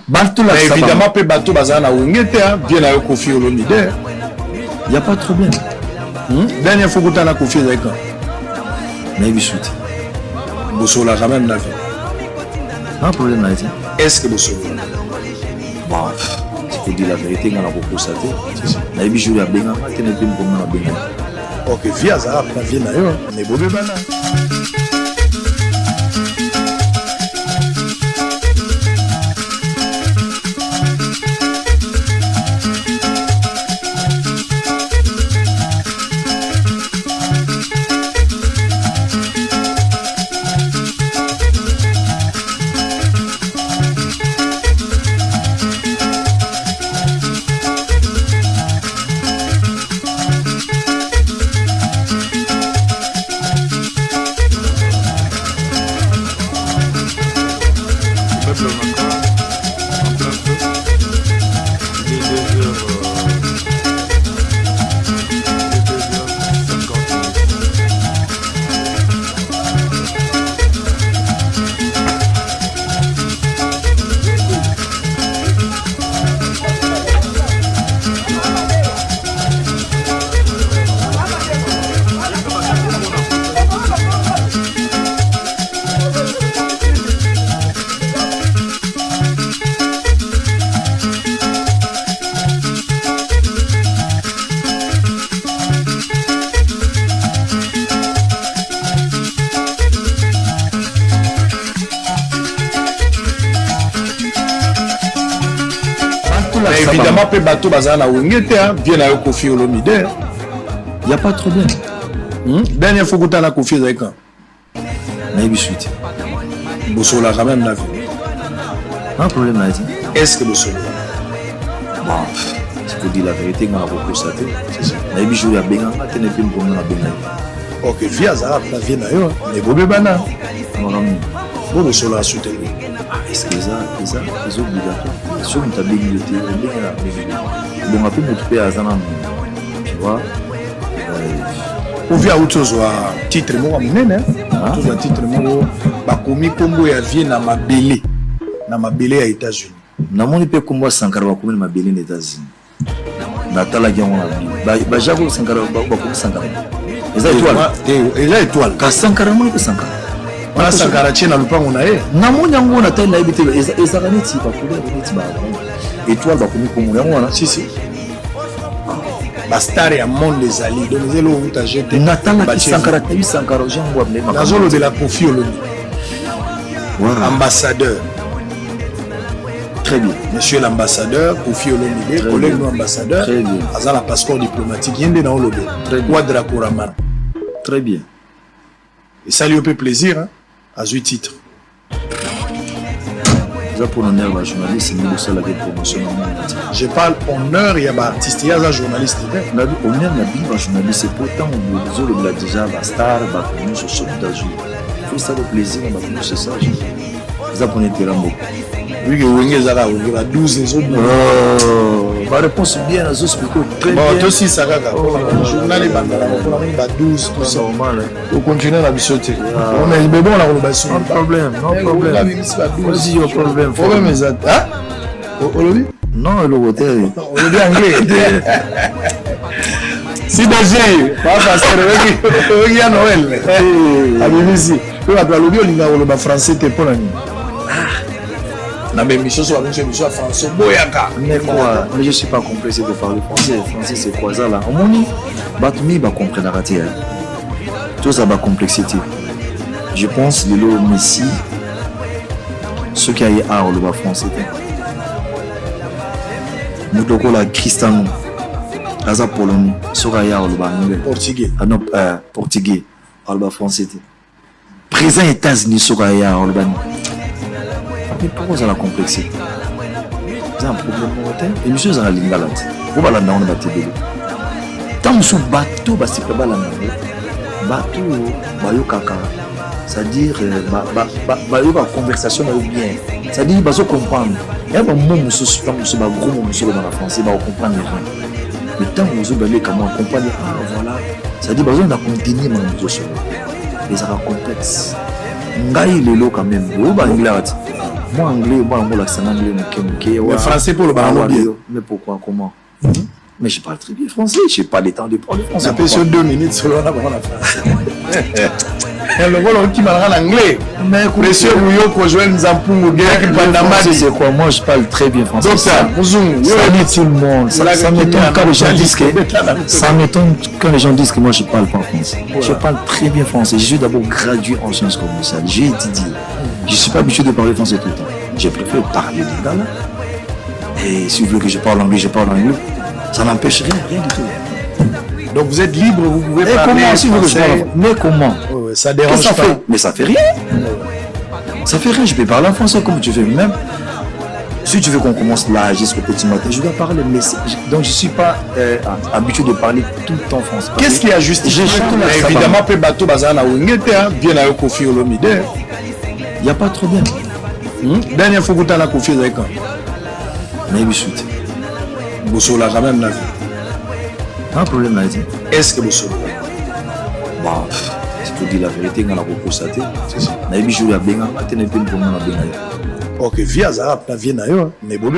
évidemment, Bato Bazana Wingete, bien à Kofi Olomide. Il n'y a pas de problème. Dernière fois que tu as Kofi Olomide. Mais il chute. Bossola quand même, Pas de problème, Naïti. Est-ce que Bossola? Bon, il faut dire la vérité, on a beaucoup constaté. Naïbi joue à Benga, tu n'es plus comme à Benga. Ok, via ça, la vie n'a eu, mais Bobé Bana. Évidemment, Bato Bazana Wingete, bien à Kofi Olomide. Il n'y a pas de problème. Dernière fois que tu as Kofi Olomide. Mais il chute. Bossola quand même, Navi. Pas de problème, Naïti. Est-ce que Bossola? Bon, il faut dire la vérité, on a beaucoup constaté. Naïbi joue à Benga, tu n'es plus comme à Benga. Ok, via ça, la vie n'a eu, mais Bobé Bana. Bossola a soutenu. Est-ce que ça c'est obligatoire? Sur une table de thé, bon, après, m'occuper à Zanam, tu vois. Ou via autre chose, titre, moi, tout un titre, moi, Bakomi Kombo et Vie na ma belé à États-Unis. Namoni pe Kombo Sankara Bakomi na ma belé aux États-Unis. Natala Giamon a Jago Sankara Bakomi Sankara. Étoile. Ka Sankara Moni pe Sankara. On Sankara Tchena Lupango na e. Namoni yango na taille na ebité ezakani ti ba couleur ni ti ba. Étoile Bakomi Kombo yango na. Si. Bastar ya monde des alliés. Donc zelo uta jeté. Natala Sankara tabi Sankara jango abne. Nazolo de la Kofi Olomide. Ambassadeur. Très bien. Monsieur l'ambassadeur, Kofi Olomide, collègue nous ambassadeur. Très bien. Aza la passeport diplomatique. Yende na Olomide. Quadra Koraman. Très bien. Et ça lui fait plaisir, hein, à ce titre. Pour l'honneur, la journaliste, c'est la promotion. Je parle honneur, il y a un artiste, il y a un journaliste. Honneur, la journaliste, c'est pourtant, on l'a déjà, la star, la sur ce d'azur. Il faut ça le plaisir, on va c'est ça. Ça pour être là, oui, que Zara, on a 12 les autres. Ma réponse est bien, la zone très bien. Bon, toi aussi, ça va. Le journal est bandala, on a 12, tout ça. On continue la bichoter. Mais bon, là, on va se faire. Non problème. Vas-y, il y a problème. Problème exact. Hein? Olobi? Non, le hôtel. Olobi anglais. Si déjà, papa, c'est le Noël. À BBC. Puis, on a l'Olobi, on a français, t'es pas là. Mais je suis français. Mais quoi? Mais je ne suis pas complexé de parler français. Français, c'est quoi ça là? On m'a dit, Batumi va comprendre la raté. Tout ça va complexité. Je pense que le Messi, ce qui a eu à le français. Nous devons la Cristiano, Aza Pologne, ce qui a eu à le portugais. Ah non, portugais, le français. Présent États-Unis, ce qui a eu à le mais pourquoi ça la complexité? C'est un problème mortel. Et monsieur, ça a l'ingalade. Vous allez dans le bateau. Tant que ce bateau, c'est pas la bateau, bateau caca. C'est-à-dire, la conversation est bien. C'est-à-dire, il va se comprendre. Il y a un moment où ce gros moment dans la France, il va comprendre rien. Mais tant que vous allez comment comprendre, ah voilà. C'est-à-dire, il va continuer mon émotion. Et ça va complexe. Ngaï, il est là quand même. Vous allez Moi, anglais, moi, l'accent anglais, mais français pour le baron bien. Mais pourquoi, comment? Mais je parle très bien français, je n'ai pas le temps de parler français. Ça fait sur 2 minutes selon la parole français. Le rôle qui m'a en anglais. Mais monsieur Mouyo pour jouer Nzampungu guerre Pandamadi. C'est quoi? Moi je parle très bien français. Donc ça, salut tout le monde. Ça m'étonne quand les gens disent que ça m'étonne quand les gens disent que moi je parle pas français. Je parle très bien français. Je suis d'abord gradué en sciences commerciales. J'ai étudié. Je suis pas habitué de parler français tout le temps. J'ai préféré parler lingala. Et si vous voulez que je parle anglais, je parle anglais. Ça n'empêche rien du tout. Donc vous êtes libre, vous pouvez parler comment, si vous voulez, mais comment? Ça dérange ça pas. Fait, mais ça fait rien. Ça fait rien, je peux parler en français comme tu fais même. Si tu veux qu'on commence là jusqu'au petit matin, je dois parler. Mais donc je ne suis pas habitué de parler tout le temps français. Qu'est-ce qui a justifié? Évidemment, peu bateau bazana Wingete, bien à Kofi Olomide. Il n'y a pas trop bien. Dernière fois que tu as la Kofi avec quand? Naïbissoute. Bossola quand même. Pas un problème là. Est-ce que Bossola? Bon, c'est pour dire la vérité, on a constaté. C'est ça. Naïbissoute a bien, on a bien. Ok, via Zara, tu as bien, mais bon,